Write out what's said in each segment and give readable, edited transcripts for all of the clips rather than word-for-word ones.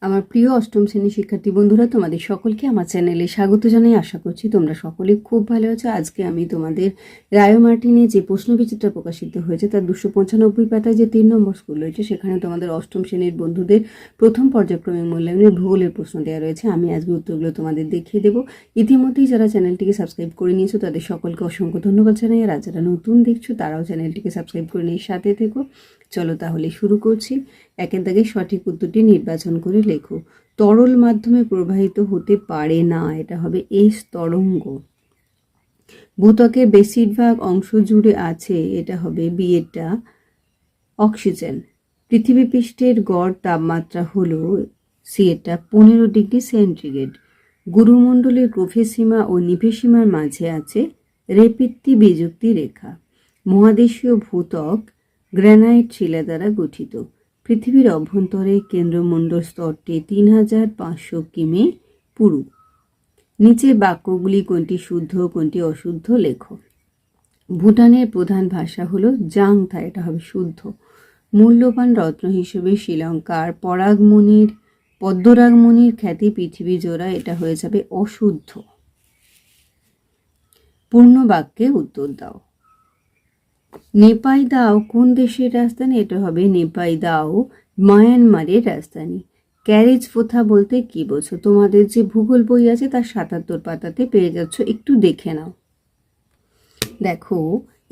আমার প্রিয় অষ্টম শ্রেণীর শিক্ষার্থী বন্ধুরা, তোমাদের সকলকে আমার চ্যানেলে স্বাগত জানাই। আশা করছি তোমরা সকলে খুব ভালো আছো। আজকে আমি তোমাদের রায় মার্টিনে যে প্রশ্নবিচিত্রা প্রকাশিত হয়েছে তার 295 পাতায় যে 3 নম্বর স্কুল রয়েছে সেখানে তোমাদের অষ্টম শ্রেণীর বন্ধুদের প্রথম পর্যায়ক্রমিক মূল্যায়নের ভূগোলের প্রশ্ন দেওয়া রয়েছে। আমি আজকে উত্তরগুলো তোমাদের দেখিয়ে দেবো। ইতিমধ্যেই যারা চ্যানেলটিকে সাবস্ক্রাইব করে নিয়েছো তাদের সকলকে অসংখ্য ধন্যবাদ জানাই। আর যারা নতুন দেখছো তারাও চ্যানেলটিকে সাবস্ক্রাইব করে নিয়ে সাথে থেকো। চলো তাহলে শুরু করছি। একের দাগে সঠিক উত্তরটি নির্বাচন করে লেখো। তরল মাধ্যমে প্রবাহিত হতে পারে না, এটা হবে এস তরঙ্গ। ভূত্বকের বেশিরভাগ অংশ জুড়ে আছে, এটা হবে বি এরটা অক্সিজেন। পৃথিবী পৃষ্ঠের গড় তাপমাত্রা হলো সি এরটা 15 ডিগ্রি সেন্টিগ্রেড। গুরুমণ্ডলের গভীরসীমা ও নিভেসীমার মাঝে আছে রেপিত্তি বিযুক্তি রেখা। মহাদেশীয় ভূত্বক গ্রানাইট শিলা দ্বারা গঠিত। পৃথিবীর অভ্যন্তরে কেন্দ্রমণ্ডল স্তরটি 3500 কিমি পুরু। নিচে বাক্যগুলি কোনটি শুদ্ধ কোনটি অশুদ্ধ লেখো। ভুটানের প্রধান ভাষা হলো জাংথা, এটা হবে শুদ্ধ। মূল্যবান রত্ন হিসেবে শ্রীলঙ্কার পদ্মরাগমণির খ্যাতি পৃথিবী জোড়া, এটা হয়ে যাবে অশুদ্ধ। পূর্ণ বাক্যে উত্তর দাও। নেপাইদাও কোন দেশের রাজধানী? এটা হবে নেপাইদাও মায়ানমারের রাজধানী। ক্যারেজ প্রথা বলতে কি বোঝো? তোমাদের যে ভূগোল বই আছে তার 77 পাতাতে পেয়ে যাচ্ছ, একটু দেখে নাও। দেখো,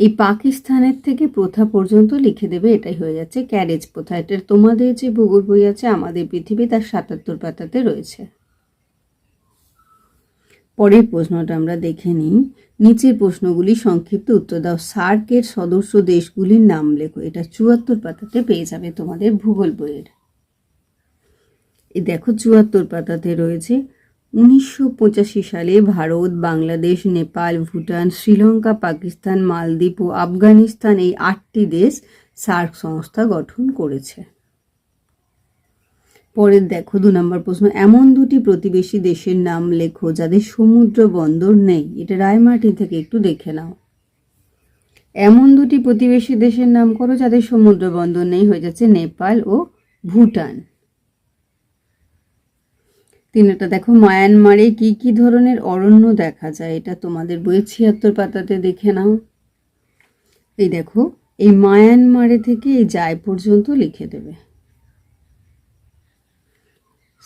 এই পাকিস্তানের থেকে প্রথা পর্যন্ত লিখে দেবে, এটাই হয়ে যাচ্ছে ক্যারেজ প্রথা। এটা তোমাদের যে ভূগোল বই আছে আমাদের পৃথিবী তার 77 পাতাতে রয়েছে। পরের প্রশ্নটা আমরা দেখে নিই। নিচের প্রশ্নগুলি সংক্ষিপ্ত উত্তর দাও। সার্কের সদস্য দেশগুলির নাম লেখো। এটা 74 পাতাতে পেয়ে যাবে তোমাদের ভূগোল বইয়ের। এই দেখো 74 পাতাতে রয়েছে 1985 সালে ভারত, বাংলাদেশ, নেপাল, ভুটান, শ্রীলঙ্কা, পাকিস্তান, মালদ্বীপ ও আফগানিস্তান এই 8টি দেশ সার্ক সংস্থা গঠন করেছে। পরের দেখো 2 নম্বর প্রশ্ন। এমন দুটি প্রতিবেশী দেশের নাম লেখো যাদের সমুদ্র বন্দর নেই। এটা রায়মার্টিন থেকে একটু দেখে নাও। এমন দুটি প্রতিবেশী দেশের নাম করো যাদের সমুদ্র বন্দর নেই, হয়ে যাচ্ছে নেপাল ও ভুটান। 3টা দেখো, মায়ানমারে কি কি ধরনের অরণ্য দেখা যায়? এটা তোমাদের বইয়ে 76 পাতাতে দেখে নাও। এই দেখো, এই মায়ানমারে থেকে এই যায় পর্যন্ত লিখে দেবে।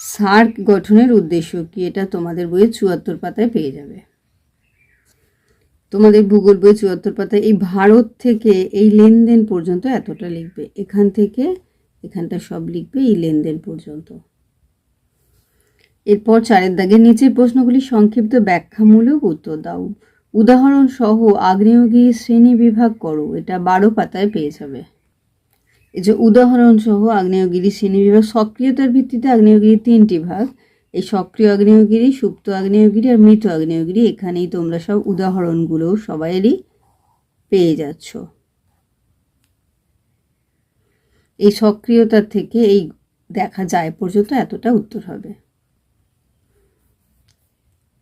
সার্ক গঠনের উদ্দেশ্য কি? এটা তোমাদের বইয়ে 74 পাতায় পেয়ে যাবে। তোমাদের ভূগোল বই 74 পাতায় এই ভারত থেকে এই লেনদেন পর্যন্ত এতটা লিখবে, এখান থেকে এখানটা সব লিখবে এই লেনদেন পর্যন্ত। এরপর 4এর দাগে নিচের প্রশ্নগুলি সংক্ষিপ্ত ব্যাখ্যামূলক উত্তর দাও। উদাহরণ সহ আগ্নেয়গিরি শ্রেণী বিভাগ করো। এটা 12 পাতায় পেয়ে যাবে। এই যে উদাহরণ সহ আগ্নেয়গিরি শ্রেণী বিভাগ, সক্রিয়তার ভিত্তিতে আগ্নেয়গিরির 3টি ভাগ। এই সক্রিয় আগ্নেয়গিরি, সুপ্ত আগ্নেয়গিরি আর মৃত আগ্নেয়গিরি। এখানেই তোমরা সব উদাহরণগুলো সবাইয়েরই পেয়ে যাচ্ছ। এই সক্রিয়তার থেকে এই দেখা যায় পর্যন্ত এতটা উত্তর হবে।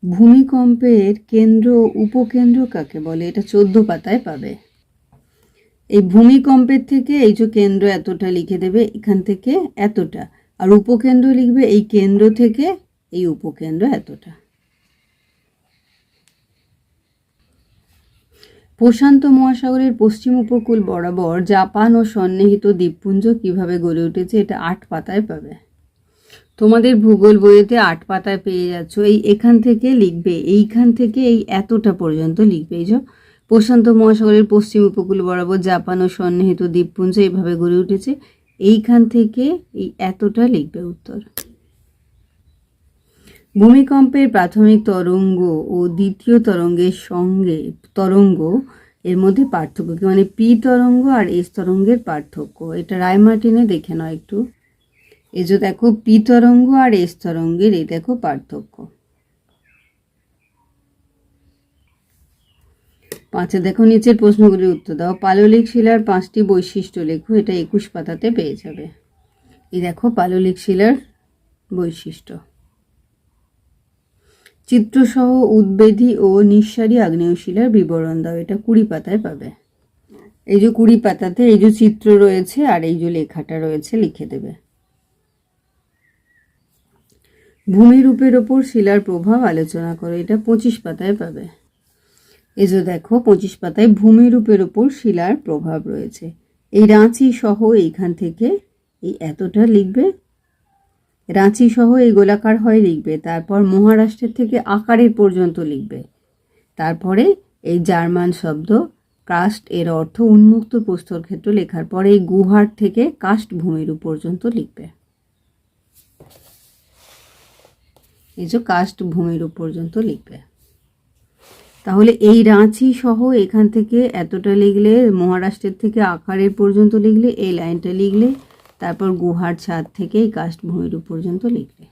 ভূমিকম্পের কেন্দ্র উপকেন্দ্র কাকে বলে? এটা 14 পাতায় পাবে। এই ভূমিকম্পের থেকে এই যে কেন্দ্র এতটা লিখে দেবে, এখান থেকে এতটা, আর উপকেন্দ্র লিখবে এই কেন্দ্র থেকে এই উপকেন্দ্র এতটা। প্রশান্ত মহাসাগরের পশ্চিম উপকূল বরাবর জাপান ও সন্নিহিত দ্বীপপুঞ্জ কিভাবে গড়ে উঠেছে? এটা 8 পাতায় পাবে। তোমাদের ভূগোল বইয়েতে 8 পাতায় পেয়ে যাচ্ছ। এখান থেকে লিখবে, এইখান থেকে এই এতটা পর্যন্ত লিখবে। এই যে প্রশান্ত মহাসাগরের পশ্চিম উপকূল বরাবর জাপান ও সন্নিহিত দ্বীপপুঞ্জ এইভাবে গড়ে উঠেছে, এইখান থেকে এই এতটা লিখবে উত্তর। ভূমিকম্পের প্রাথমিক তরঙ্গ ও দ্বিতীয় তরঙ্গ এর মধ্যে পার্থক্য কি? মানে পি তরঙ্গ আর এস তরঙ্গের পার্থক্য। এটা রায়মার্টিনে দেখে নাও একটু। এই যে দেখো, পি তরঙ্গ আর এস তরঙ্গের এই দেখো পার্থক্য। 5 দেখো, নিচের প্রশ্নগুলির উত্তর দাও। পাললিক শিলার 5টি বৈশিষ্ট্য লেখো। এটা 21 পাতাতে পেয়ে যাবে। এই দেখো পাললিক শিলার বৈশিষ্ট্য। চিত্রসহ উদ্বেধী ও নিঃসারী আগ্নেয় শিলার বিবরণ দাও। এটা 20 পাতায় পাবে। এই যে 20 পাতাতে এই যে চিত্র রয়েছে আর এই যে লেখাটা রয়েছে লিখে দেবে। ভূমিরূপের ওপর শিলার প্রভাব আলোচনা করো। এটা 25 পাতায় পাবে। এই যে দেখো 25 পাতায় ভূমিরূপের ওপর শিলার প্রভাব রয়েছে। এই রাঁচি সহ এইখান থেকে এই এতটা লিখবে, রাঁচি সহ এই গোলাকার হয় লিখবে, তারপর মহারাষ্ট্রের থেকে আকারের পর্যন্ত লিখবে, তারপরে এই জার্মান শব্দ কাস্ট এর অর্থ উন্মুক্ত প্রস্তর ক্ষেত্র লেখার পরে এই গুহার থেকে কাস্ট ভূমিরূপ পর্যন্ত লিখবে। এই যে কাস্ট ভূমিরূপ পর্যন্ত লিখবে। তাহলে এই রাঁচি সহ এখান থেকে এতটা লিখলে, মহারাষ্ট্রের থেকে আকারের পর্যন্ত লিখলে, এই লাইনটা লিখলে, তারপর গুহার ছাদ থেকে এই কাস্ট ভূমিরূপ পর্যন্ত লিখলে।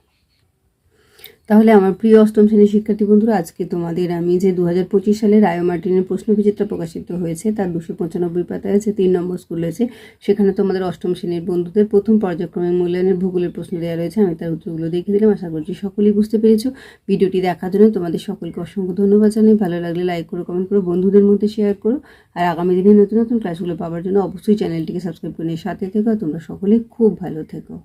তাহলে আমার প্রিয় অষ্টম শ্রেণীর শিক্ষার্থী বন্ধুরা, আজকে তোমাদের আমি যে 2025 সালে রায় মার্টিনের প্রশ্নবিচিত্রা প্রকাশিত হয়েছে তার 295 পাতায় আছে 3 নম্বর স্কুল রয়েছে, সেখানে তোমাদের অষ্টম শ্রেণীর বন্ধুদের প্রথম পর্যায়ক্রমে মূল্যায়নের ভূগোলের প্রশ্ন দেওয়া রয়েছে। আমি তার উত্তরগুলো দেখে দিলাম, আশা করছি সকলেই বুঝতে পেরেছো। ভিডিওটি দেখার জন্য তোমাদের সকলকে অসংখ্য ধন্যবাদ জানাই। ভালো লাগলে লাইক করো, কমেন্ট করো, বন্ধুদের মধ্যে শেয়ার করো। আর আগামী দিনে নতুন নতুন ক্লাসগুলো পাওয়ার জন্য অবশ্যই চ্যানেলটিকে সাবস্ক্রাইব করে নিয়ে সাথে থেকো। তোমরা সকলে খুব ভালো থেকো।